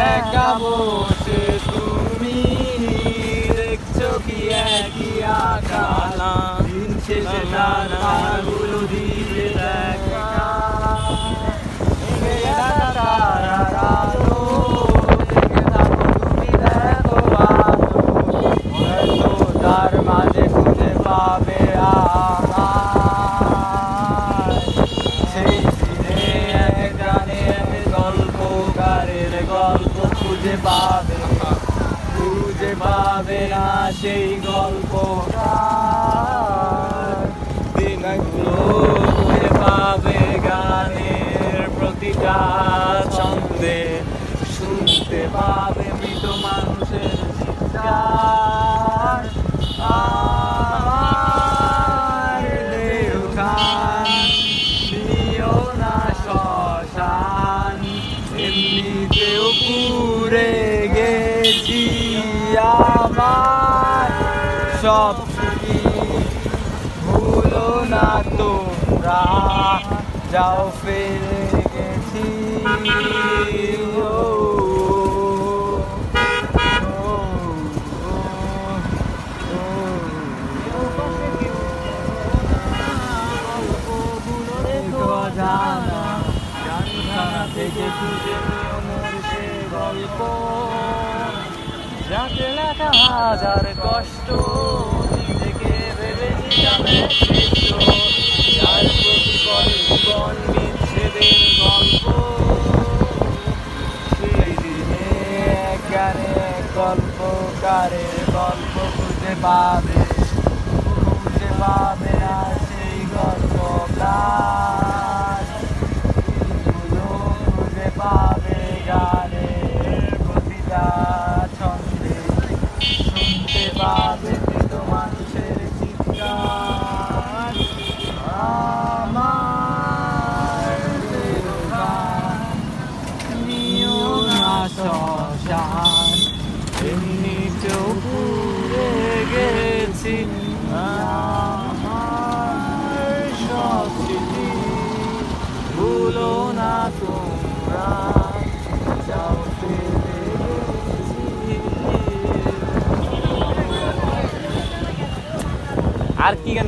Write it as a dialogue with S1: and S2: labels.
S1: একা বসে তুমি দেখছো কি একই আকাশ, দিন শেষে তারাগুলো দিলে দেখা, তারার আলো জেগে থাকো তুমি দেখো ভালো, হয়তো তার মাঝে খুঁজে পাবে আমায়। সেই দিনে এক গানে এক গল্পকারের গল্প খুঁজে পাবে না সেই গল্পকার। দিনগুলো খুঁজে পাবে গানের প্রতিটা ছন্দে, শুনতে পাবে মৃত মানুষের চিৎকার। আর দেহখান দিও না শ্মশান, এমনিতেও পুড়ে গেছি আমার সব সুখী, ভুলো না তোমরা যাও ফেলে গেছি। থেকে খুঁজে নিও মোর সে গল্প, যাকে লেখা হাজার কষ্ট, নিজেকে ভেবেছিলাম শ্রেষ্ঠ, যার প্রতিপলে জীবন বিচ্ছেদের গল্প। সেই দিনে এক গানে গল্পকারের গল্প খুঁজে পাবে না সেই গল্পকার। খুঁজে পাবে গানের প্রতিটা ছন্দে, শুনতে পাবে মৃত মানুষের চিৎকার। আমার দেহখান নিও না শ্মশান, এমনিতেও পুড়ে গেছি আমার সব স্মৃতি, ভুলো না তোমরা যাও ফেলে গেছি। আর কি গান